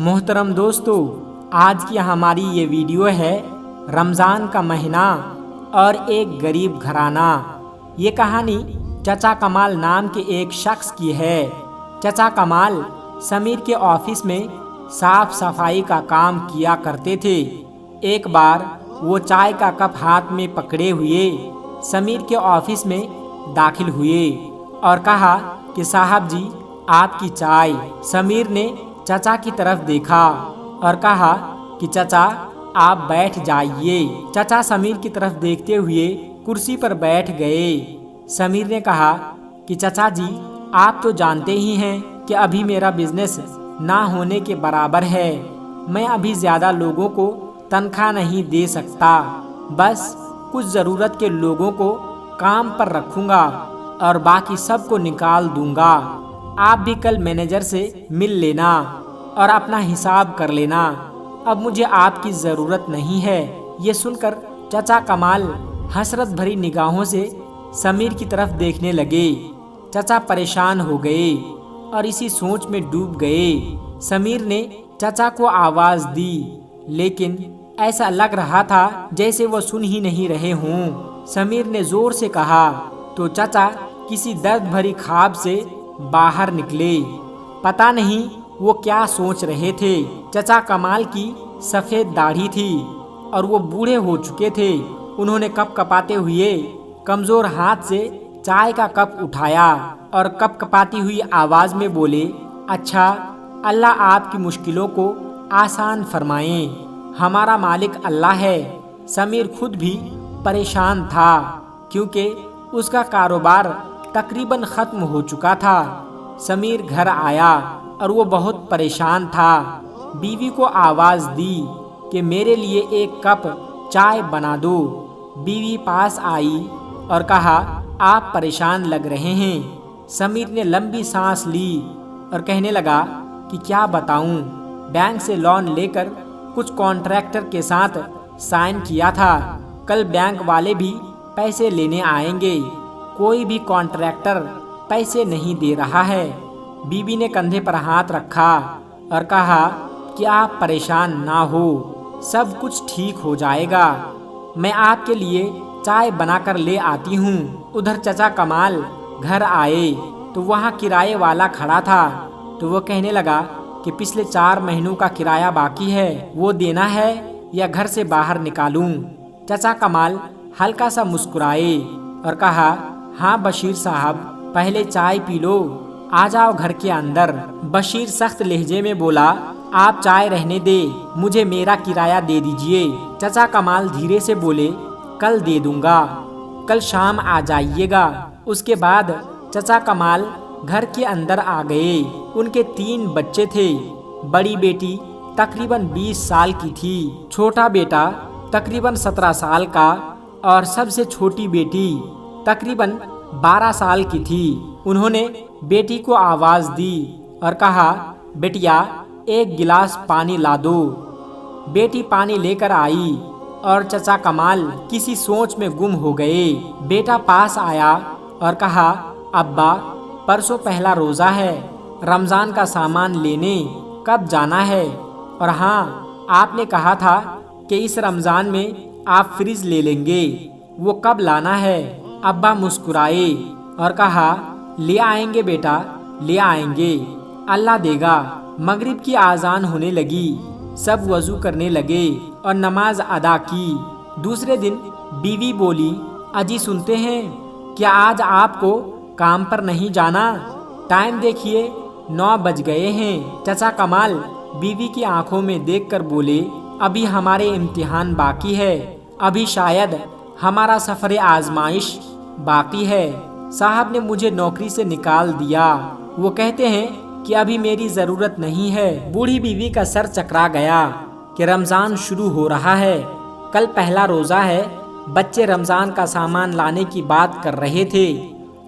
मोहतरम दोस्तों, आज की हमारी ये वीडियो है रमज़ान का महीना और एक गरीब घराना। ये कहानी चचा कमाल नाम के एक शख्स की है। चचा कमाल समीर के ऑफिस में साफ सफाई का काम किया करते थे। एक बार वो चाय का कप हाथ में पकड़े हुए समीर के ऑफिस में दाखिल हुए और कहा कि साहब जी, आपकी चाय। समीर ने चचा की तरफ देखा और कहा कि चचा, आप बैठ जाइए। चचा समीर की तरफ देखते हुए कुर्सी पर बैठ गए। समीर ने कहा कि चचा जी, आप तो जानते ही हैं कि अभी मेरा बिजनेस ना होने के बराबर है। मैं अभी ज़्यादा लोगों को तनख्वाह नहीं दे सकता। बस कुछ ज़रूरत के लोगों को काम पर रखूँगा और बाकी सबको निकाल दूँगा। आप भी कल मैनेजर से मिल लेना और अपना हिसाब कर लेना। अब मुझे आपकी ज़रूरत नहीं है। ये सुनकर चचा कमाल हसरत भरी निगाहों से समीर की तरफ देखने लगे। चचा परेशान हो गए और इसी सोच में डूब गए। समीर ने चचा को आवाज़ दी, लेकिन ऐसा लग रहा था जैसे वो सुन ही नहीं रहे हों। समीर ने ज़ोर से कहा तो चचा किसी दर्द भरी ख्वाब से बाहर निकले। पता नहीं वो क्या सोच रहे थे। चचा कमाल की सफ़ेद दाढ़ी थी और वो बूढ़े हो चुके थे। उन्होंने कपकपाते हुए कमज़ोर हाथ से चाय का कप उठाया और कपकपाती हुई आवाज़ में बोले, अच्छा, अल्लाह आपकी मुश्किलों को आसान फरमाए। हमारा मालिक अल्लाह है। समीर खुद भी परेशान था क्योंकि उसका कारोबार तकरीबन ख़त्म हो चुका था। समीर घर आया और वो बहुत परेशान था। बीवी को आवाज़ दी कि मेरे लिए एक कप चाय बना दो। बीवी पास आई और कहा, आप परेशान लग रहे हैं। समीर ने लंबी सांस ली और कहने लगा कि क्या बताऊं, बैंक से लोन लेकर कुछ कॉन्ट्रैक्टर के साथ साइन किया था। कल बैंक वाले भी पैसे लेने आएंगे। कोई भी कॉन्ट्रैक्टर पैसे नहीं दे रहा है। बीबी ने कंधे पर हाथ रखा और कहा कि आप परेशान ना हो, सब कुछ ठीक हो जाएगा। मैं आपके लिए चाय बनाकर ले आती हूँ। उधर चचा कमाल घर आए तो वहाँ किराए वाला खड़ा था। तो वो कहने लगा कि पिछले 4 महीनों का किराया बाकी है, वो देना है या घर से बाहर निकालूं। चचा कमाल हल्का सा मुस्कुराए और कहा, हाँ बशीर साहब, पहले चाय पी लो, आ जाओ घर के अंदर। बशीर सख्त लहजे में बोला, आप चाय रहने दे, मुझे मेरा किराया दे दीजिए। चचा कमाल धीरे से बोले, कल दे दूंगा, कल शाम आ जाइएगा। उसके बाद चचा कमाल घर के अंदर आ गए। उनके 3 बच्चे थे। बड़ी बेटी तकरीबन 20 साल की थी, छोटा बेटा तकरीबन 17 साल का और सबसे छोटी बेटी तकरीबन 12 साल की थी। उन्होंने बेटी को आवाज़ दी और कहा, बेटिया, एक गिलास पानी ला दो। बेटी पानी लेकर आई और चचा कमाल किसी सोच में गुम हो गए। बेटा पास आया और कहा, अब्बा, परसों पहला रोज़ा है, रमज़ान का सामान लेने कब जाना है? और हाँ, आपने कहा था कि इस रमज़ान में आप फ्रिज ले लेंगे, वो कब लाना है? अब्बा मुस्कुराए और कहा, ले आएंगे बेटा, ले आएंगे, अल्लाह देगा। मगरिब की आज़ान होने लगी। सब वज़ू करने लगे और नमाज अदा की। दूसरे दिन बीवी बोली, अजी सुनते हैं, क्या आज आपको काम पर नहीं जाना? टाइम देखिए, 9 बज गए हैं। चचा कमाल बीवी की आंखों में देखकर बोले, अभी हमारे इम्तिहान बाकी है, अभी शायद हमारा सफ़र आजमाइश बाकी है। साहब ने मुझे नौकरी से निकाल दिया। वो कहते हैं कि अभी मेरी ज़रूरत नहीं है। बूढ़ी बीवी का सर चकरा गया कि रमज़ान शुरू हो रहा है, कल पहला रोज़ा है। बच्चे रमज़ान का सामान लाने की बात कर रहे थे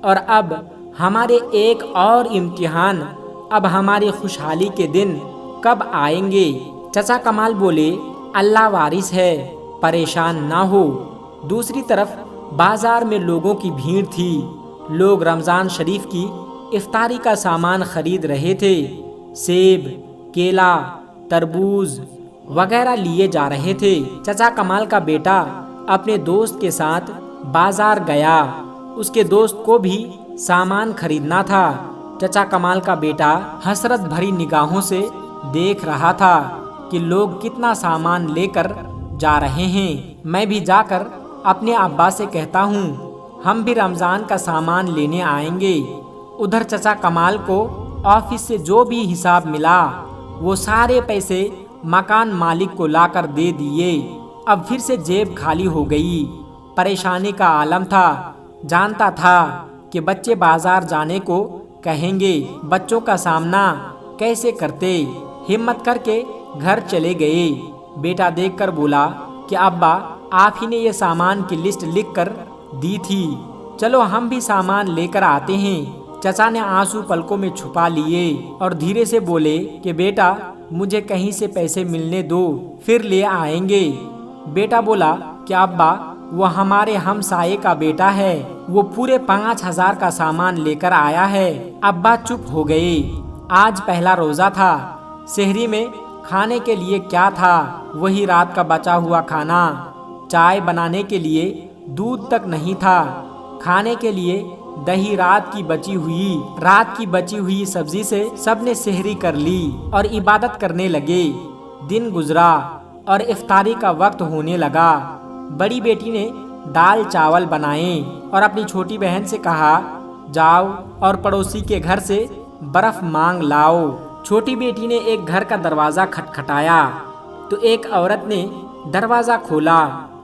और अब हमारे एक और इम्तिहान। अब हमारी खुशहाली के दिन कब आएंगे? चचा कमाल बोले, अल्लाह वारिस है, परेशान ना हो। दूसरी तरफ बाजार में लोगों की भीड़ थी। लोग रमज़ान शरीफ की इफ्तारी का सामान खरीद रहे थे। सेब, केला, तरबूज वगैरह लिए जा रहे थे। चचा कमाल का बेटा अपने दोस्त के साथ बाजार गया। उसके दोस्त को भी सामान खरीदना था। चचा कमाल का बेटा हसरत भरी निगाहों से देख रहा था कि लोग कितना सामान लेकर जा रहे हैं। मैं भी जाकर अपने अब्बा से कहता हूँ, हम भी रमज़ान का सामान लेने आएंगे। उधर चचा कमाल को ऑफिस से जो भी हिसाब मिला वो सारे पैसे मकान मालिक को लाकर दे दिए। अब फिर से जेब खाली हो गई। परेशानी का आलम था। जानता था कि बच्चे बाजार जाने को कहेंगे, बच्चों का सामना कैसे करते। हिम्मत करके घर चले गए। बेटा देखकर बोला कि अब्बा, आप ही ने ये सामान की लिस्ट लिख कर दी थी, चलो हम भी सामान लेकर आते हैं। चचा ने आंसू पलकों में छुपा लिए और धीरे से बोले कि बेटा, मुझे कहीं से पैसे मिलने दो, फिर ले आएंगे। बेटा बोला कि अब्बा, वो हमारे हमसाये का बेटा है, वो पूरे 5,000 का सामान लेकर आया है। अब्बा चुप हो गए। आज पहला रोजा था। सहरी में खाने के लिए क्या था? वही रात का बचा हुआ खाना। चाय बनाने के लिए दूध तक नहीं था। खाने के लिए दही रात की बची हुई सब्जी से सबने सहरी कर ली और इबादत करने लगे। दिन गुजरा और इफ्तारी का वक्त होने लगा। बड़ी बेटी ने दाल चावल बनाए और अपनी छोटी बहन से कहा, जाओ और पड़ोसी के घर से बर्फ मांग लाओ। छोटी बेटी ने एक घर का दरवाज़ा खटखटाया तो एक औरत ने दरवाज़ा खोला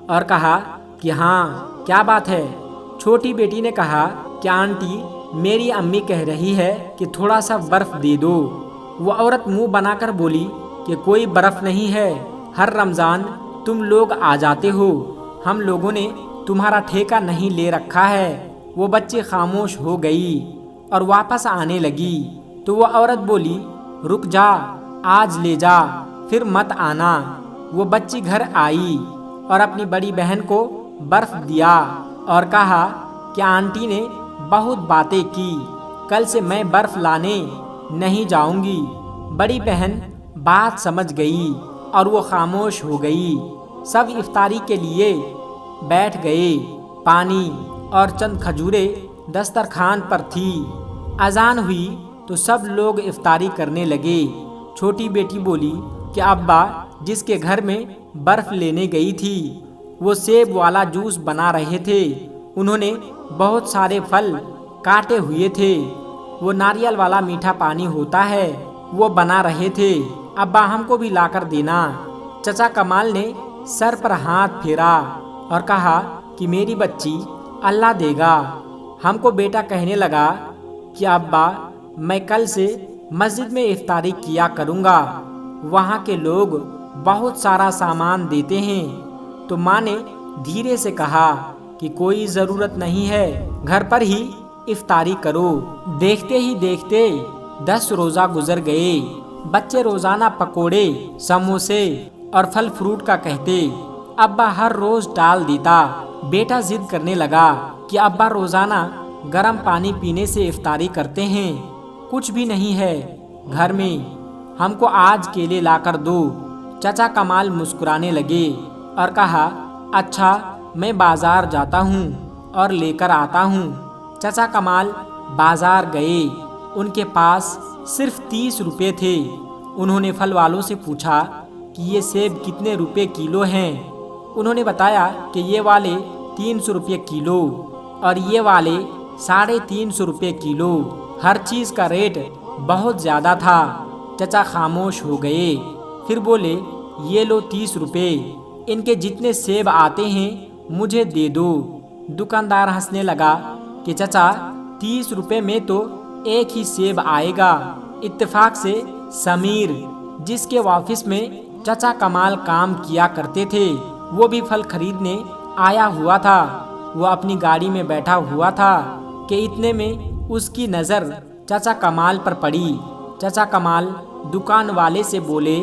और कहा कि हाँ, क्या बात है। छोटी बेटी ने कहा कि आंटी, मेरी अम्मी कह रही है कि थोड़ा सा बर्फ़ दे दो। वो औरत मुंह बनाकर बोली कि कोई बर्फ़ नहीं है, हर रमज़ान तुम लोग आ जाते हो, हम लोगों ने तुम्हारा ठेका नहीं ले रखा है। वो बच्ची खामोश हो गई और वापस आने लगी तो वो औरत बोली, रुक जा, आज ले जा, फिर मत आना। वो बच्ची घर आई और अपनी बड़ी बहन को बर्फ दिया और कहा कि आंटी ने बहुत बातें की, कल से मैं बर्फ लाने नहीं जाऊंगी। बड़ी बहन बात समझ गई और वो खामोश हो गई। सब इफ्तारी के लिए बैठ गए। पानी और चंद खजूरें दस्तरखान पर थी। अजान हुई तो सब लोग इफ्तारी करने लगे। छोटी बेटी बोली कि अब्बा, जिसके घर में बर्फ़ लेने गई थी वो सेब वाला जूस बना रहे थे। उन्होंने बहुत सारे फल काटे हुए थे। वो नारियल वाला मीठा पानी होता है वो बना रहे थे। अब्बा, हमको भी लाकर देना। चचा कमाल ने सर पर हाथ फेरा और कहा कि मेरी बच्ची, अल्लाह देगा। हमको बेटा कहने लगा कि अब्बा, मैं कल से मस्जिद में इफ्तारी किया करूँगा, वहाँ के लोग बहुत सारा सामान देते हैं। तो माँ ने धीरे से कहा कि कोई ज़रूरत नहीं है, घर पर ही इफ्तारी करो। देखते ही देखते 10 रोज़ा गुजर गए। बच्चे रोज़ाना पकोड़े, समोसे और फल फ्रूट का कहते। अब्बा हर रोज़ टाल देता। बेटा जिद करने लगा कि अब्बा रोज़ाना गर्म पानी पीने से इफ्तारी करते हैं, कुछ भी नहीं है घर में, हमको आज केले लाकर दो। चचा कमाल मुस्कुराने लगे और कहा, अच्छा, मैं बाज़ार जाता हूँ और लेकर आता हूँ। चचा कमाल बाज़ार गए। उनके पास सिर्फ 30 रुपये थे। उन्होंने फल वालों से पूछा कि ये सेब कितने रुपए किलो हैं। उन्होंने बताया कि ये वाले 300 रुपये किलो और ये वाले 350 रुपये किलो। हर चीज़ का रेट बहुत ज़्यादा था। चचा खामोश हो गए। फिर बोले, ये लो 30 रुपये, इनके जितने सेब आते हैं मुझे दे दो। दुकानदार हंसने लगा कि चचा, 30 रुपये में तो एक ही सेब आएगा। इत्तेफाक से समीर, जिसके ऑफिस में चचा कमाल काम किया करते थे, वो भी फल खरीदने आया हुआ था। वो अपनी गाड़ी में बैठा हुआ था कि इतने में उसकी नज़र चचा कमाल पर पड़ी। चचा कमाल दुकान वाले से बोले,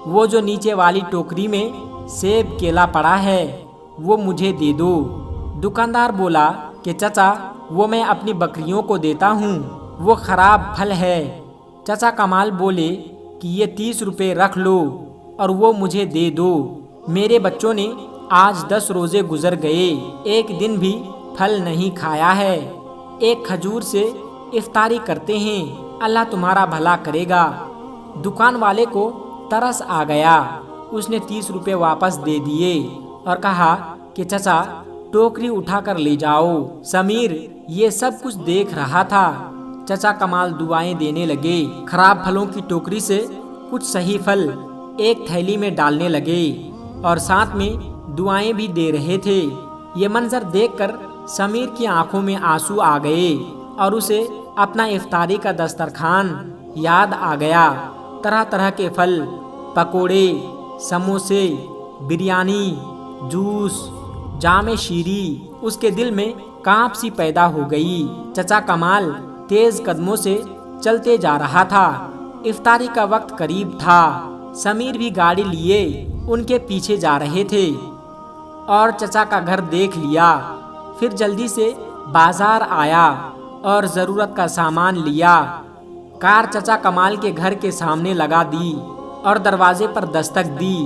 वो जो नीचे वाली टोकरी में सेब केला पड़ा है वो मुझे दे दो। दुकानदार बोला कि चचा, वो मैं अपनी बकरियों को देता हूँ, वो ख़राब फल है। चचा कमाल बोले कि ये 30 रुपये रख लो और वो मुझे दे दो। मेरे बच्चों ने आज 10 रोजे गुजर गए, एक दिन भी फल नहीं खाया है। एक खजूर से इफ्तारी करते हैं, अल्लाह तुम्हारा भला करेगा। दुकान वाले को तरस आ गया, उसने 30 रुपये वापस दे दिए और कहा कि चाचा टोकरी उठाकर ले जाओ। समीर ये सब कुछ देख रहा था। चाचा कमाल दुआएं देने लगे। खराब फलों की टोकरी से कुछ सही फल एक थैली में डालने लगे और साथ में दुआएं भी दे रहे थे। ये मंजर देखकर समीर की आंखों में आंसू आ गए और उसे अपना इफ्तारी का दस्तरखान याद आ गया। तरह तरह के फल, पकोड़े, समोसे, बिरयानी, जूस, जामे शीरी। उसके दिल में कांप सी पैदा हो गई। चाचा कमाल तेज कदमों से चलते जा रहा था। इफ्तारी का वक्त करीब था। समीर भी गाड़ी लिए उनके पीछे जा रहे थे और चाचा का घर देख लिया। फिर जल्दी से बाजार आया और ज़रूरत का सामान लिया। कार चाचा कमाल के घर के सामने लगा दी और दरवाजे पर दस्तक दी।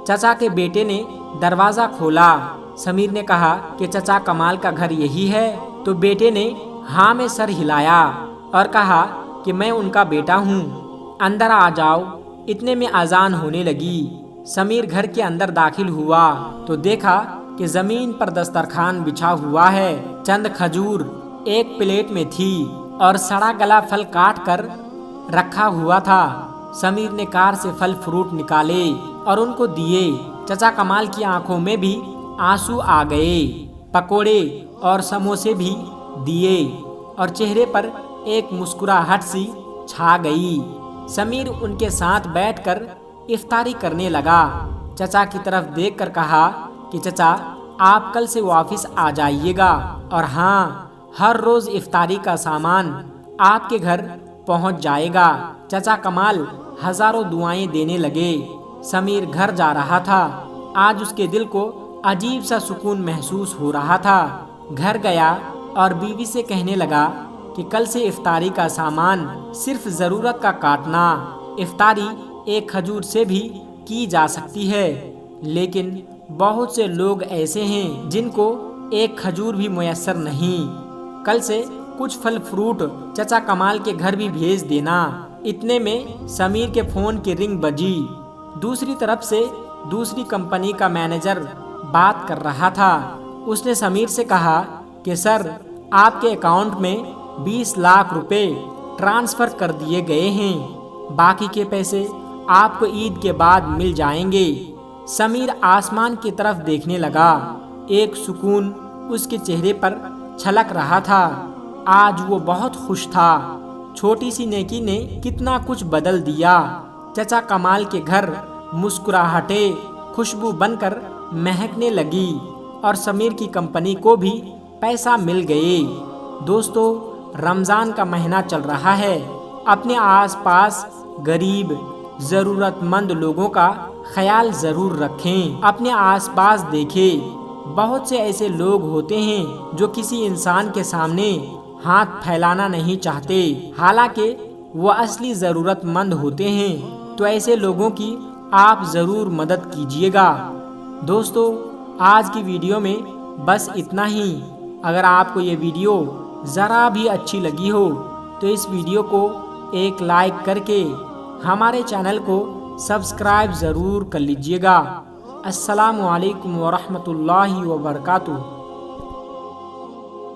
चाचा के बेटे ने दरवाज़ा खोला। समीर ने कहा कि चाचा कमाल का घर यही है, तो बेटे ने हाँ में सर हिलाया और कहा कि मैं उनका बेटा हूँ, अंदर आ जाओ। इतने में अजान होने लगी। समीर घर के अंदर दाखिल हुआ तो देखा कि जमीन पर दस्तरखान बिछा हुआ है। चंद खजूर एक प्लेट में थी और सड़ा गला फल काट कर रखा हुआ था। समीर ने कार से फल फ्रूट निकाले और उनको दिए। चाचा कमाल की आंखों में भी आंसू आ गए। पकोड़े और समोसे भी दिए और चेहरे पर एक मुस्कुराहट सी छा गई। समीर उनके साथ बैठकर इफ्तारी करने लगा। चाचा की तरफ देखकर कहा कि चाचा आप कल से वापस आ जाइएगा और हाँ, हर रोज इफ्तारी का सामान आपके घर पहुंच जाएगा। चाचा कमाल हजारों दुआएं देने लगे। समीर घर जा रहा था। आज उसके दिल को अजीब सा सुकून महसूस हो रहा था। घर गया और बीवी से कहने लगा कि कल से इफ्तारी का सामान सिर्फ ज़रूरत का काटना। इफ्तारी एक खजूर से भी की जा सकती है, लेकिन बहुत से लोग ऐसे हैं जिनको एक खजूर भी मुयस्सर नहीं। कल से कुछ फल फ्रूट चाचा कमाल के घर भी भेज देना। इतने में समीर के फ़ोन की रिंग बजी। दूसरी तरफ से दूसरी कंपनी का मैनेजर बात कर रहा था। उसने समीर से कहा कि सर, आपके अकाउंट में 20 लाख रुपए ट्रांसफ़र कर दिए गए हैं, बाकी के पैसे आपको ईद के बाद मिल जाएंगे। समीर आसमान की तरफ देखने लगा। एक सुकून उसके चेहरे पर छलक रहा था। आज वो बहुत खुश था। छोटी सी नेकी ने कितना कुछ बदल दिया। चाचा कमाल के घर मुस्कुराहटें खुशबू बनकर महकने लगी और समीर की कंपनी को भी पैसा मिल गए। दोस्तों, रमज़ान का महीना चल रहा है। अपने आसपास गरीब ज़रूरतमंद लोगों का ख्याल ज़रूर रखें। अपने आसपास देखें, बहुत से ऐसे लोग होते हैं जो किसी इंसान के सामने हाथ फैलाना नहीं चाहते, हालांकि वो असली ज़रूरतमंद होते हैं। तो ऐसे लोगों की आप ज़रूर मदद कीजिएगा। दोस्तों, आज की वीडियो में बस इतना ही। अगर आपको ये वीडियो ज़रा भी अच्छी लगी हो तो इस वीडियो को एक लाइक करके हमारे चैनल को सब्सक्राइब ज़रूर कर लीजिएगा। अस्सलामु अलैकुम वरहमतुल्लाहि वबरकातुहू।